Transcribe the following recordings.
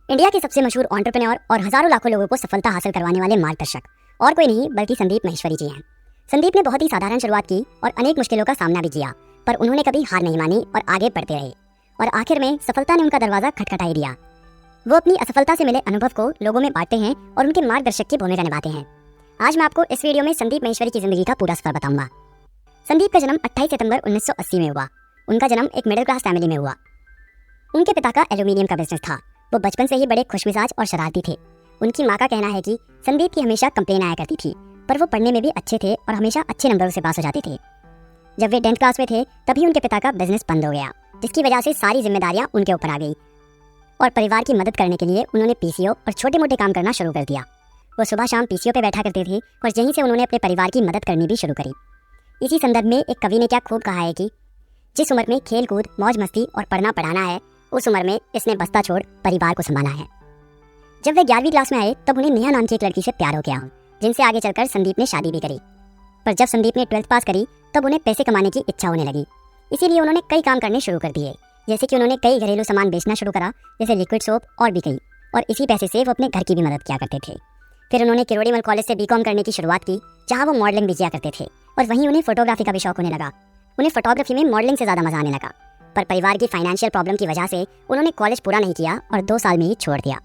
India के सबसे मशहूर एंटरप्रेन्योर और हजारों लाखों लोगों को सफलता हासिल करवाने वाले मार्गदर्शक और कोई नहीं बल्कि संदीप माहेश्वरी जी हैं। संदीप ने बहुत ही साधारण शुरुआत की और अनेक मुश्किलों का सामना भी किया, पर उन्होंने कभी हार नहीं मानी और आगे बढ़ते रहे और आखिर में सफलता ने उनका दरवाजा खटखटाई दिया। वो अपनी असफलता से मिले अनुभव को लोगों में बांटते हैं और उनके मार्गदर्शक की भूमिका निभाते हैं। आज मैं आपको इस वीडियो में संदीप माहेश्वरी की जिंदगी का पूरा सफर बताऊंगा। संदीप का जन्म 28 सितंबर 1980 में हुआ। उनका जन्म एक मिडिल क्लास फैमिली में हुआ। उनके पिता का एल्यूमिनियम का बिजनेस था। वो बचपन से ही बड़े खुशमिजाज और शरारती थे। उनकी माँ का कहना है कि संदीप की हमेशा कंप्लेन आया करती थी, पर वो पढ़ने में भी अच्छे थे और हमेशा अच्छे नंबरों से पास हो जाते थे। जब वे 10th क्लास में थे तभी उनके पिता का बिजनेस बंद हो गया, जिसकी वजह से सारी जिम्मेदारियां उनके ऊपर आ गई और परिवार की मदद करने के लिए उन्होंने पीसीओ और छोटे मोटे काम करना शुरू कर दिया। वो सुबह शाम पीसीओ पे बैठा करते थे और यहीं से उन्होंने अपने परिवार की मदद करनी भी शुरू करी। इसी संदर्भ में एक कवि ने क्या खूब कहा है कि जिस उम्र में खेल कूद मौज मस्ती और पढ़ना पढ़ाना है, उस उम्र में इसने बस्ता छोड़ परिवार को संभाला है। जब वे 11वीं क्लास में आए तब उन्हें नेहा नाम की एक लड़की से प्यार हो गया, जिनसे आगे चलकर संदीप ने शादी भी करी। पर जब संदीप ने 12th पास करी तब उन्हें पैसे कमाने की इच्छा होने लगी, इसीलिए उन्होंने कई काम करने शुरू कर दिए। जैसे कि उन्होंने कई घरेलू सामान बेचना शुरू करा, जैसे लिक्विड सोप और भी कई, और इसी पैसे से वो अपने घर की भी मदद किया करते थे। फिर उन्होंने किरोड़ीमल कॉलेज से बीकॉम करने की शुरुआत की, जहाँ वो मॉडलिंग भी किया करते थे और वहीं उन्हें फोटोग्राफी का भी शौक होने लगा। उन्हें फोटोग्राफी में मॉडलिंग से ज़्यादा मजा आने लगा, पर परिवार की फाइनेंशियल प्रॉब्लम की वजह से उन्होंने कॉलेज पूरा नहीं किया और 2 साल में ही छोड़ दिया।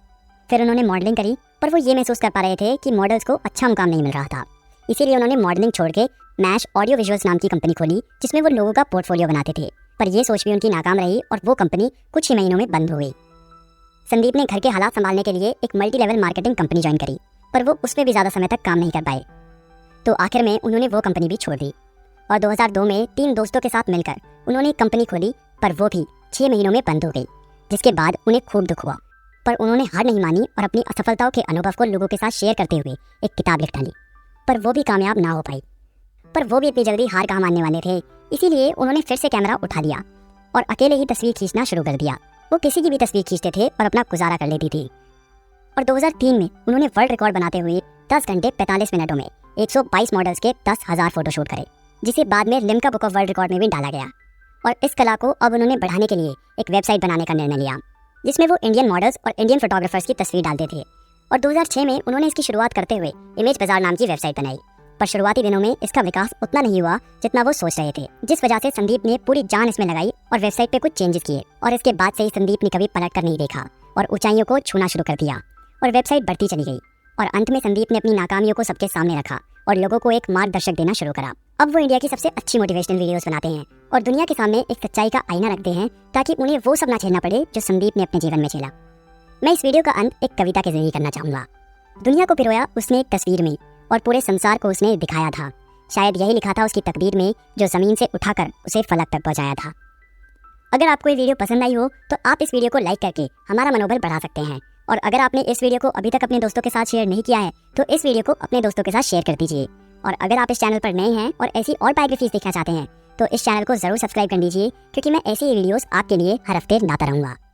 फिर उन्होंने मॉडलिंग करी, पर वो ये महसूस कर पा रहे थे कि मॉडल्स को अच्छा मुकाम नहीं मिल रहा था। इसीलिए उन्होंने मॉडलिंग छोड़ के मैश ऑडियो विजुअल्स नाम की कंपनी खोली, जिसमें वो लोगों का पोर्टफोलियो बनाते थे। पर यह सोच भी उनकी नाकाम रही और वो कंपनी कुछ ही महीनों में बंद हो गई। संदीप ने घर के हालात संभालने के लिए एक multi level marketing company join करी, पर वो उसमें भी ज़्यादा समय तक काम नहीं कर पाए, तो आखिर में उन्होंने वो कंपनी भी छोड़ दी और 2002 में 3 दोस्तों के साथ मिलकर उन्होंने एक कंपनी खोली, पर वो भी 6 महीनों में बंद हो गई, जिसके बाद उन्हें खूब दुख हुआ। पर उन्होंने हार नहीं मानी और अपनी असफलताओं के अनुभव को लोगों के साथ शेयर करते हुए एक किताब लिख डाली, पर वो भी कामयाब ना हो पाई। पर वो भी इतनी जल्दी हार कहाँ मानने वाले थे, इसीलिए उन्होंने फिर से कैमरा उठा लिया और अकेले ही तस्वीर खींचना शुरू कर दिया। वो किसी की भी तस्वीर खींचते थे और अपना गुजारा कर लेती थी। और 2003 में उन्होंने वर्ल्ड रिकॉर्ड बनाते हुए 10 घंटे 45 मिनटों में 122 मॉडल्स के 10,000 फोटोशूट करे, जिसे बाद में Limca book of world record में भी डाला गया। और इस कला को अब उन्होंने बढ़ाने के लिए एक वेबसाइट बनाने का निर्णय लिया, जिसमें वो इंडियन मॉडल्स और इंडियन फोटोग्राफर्स की तस्वीर डालते थे। और 2006 में उन्होंने इसकी शुरुआत करते हुए इमेज बाजार नाम की वेबसाइट बनाई, पर शुरुआती दिनों में इसका विकास उतना नहीं हुआ जितना वो सोच रहे थे, जिस वजह से संदीप ने पूरी जान इसमें लगाई और वेबसाइट पे कुछ चेंजेस किए। और इसके बाद से ही संदीप ने कभी पलट कर नहीं देखा और ऊंचाइयों को छूना शुरू कर दिया और वेबसाइट बढ़ती चली गई। और अंत में संदीप ने अपनी नाकामियों को सबके सामने रखा और लोगों को एक मार्गदर्शक देना शुरू करा। अब वो इंडिया की सबसे अच्छी मोटिवेशनल वीडियोस बनाते हैं और दुनिया के सामने एक सच्चाई का आईना रखते हैं, ताकि उन्हें वो सब ना झेलना पड़े जो संदीप ने अपने जीवन में झेला। मैं इस वीडियो का अंत एक कविता के जरिए करना चाहूँगा। दुनिया को पिरोया उसने एक तस्वीर में और पूरे संसार को उसने दिखाया था। शायद यही लिखा था उसकी तकदीर में, जो ज़मीन से उठाकर उसे फलक तक पहुँचाया था। अगर आपको ये वीडियो पसंद आई हो तो आप इस वीडियो को लाइक करके हमारा मनोबल बढ़ा सकते हैं। और अगर आपने इस वीडियो को अभी तक अपने दोस्तों के साथ शेयर नहीं किया है तो इस वीडियो को अपने दोस्तों के साथ शेयर कर दीजिए। और अगर आप इस चैनल पर नए हैं और ऐसी और बायोग्राफीज देखना चाहते हैं तो इस चैनल को ज़रूर सब्सक्राइब कर लीजिए, क्योंकि मैं ऐसी ही वीडियोस आपके लिए हर हफ्ते लाता रहूँगा।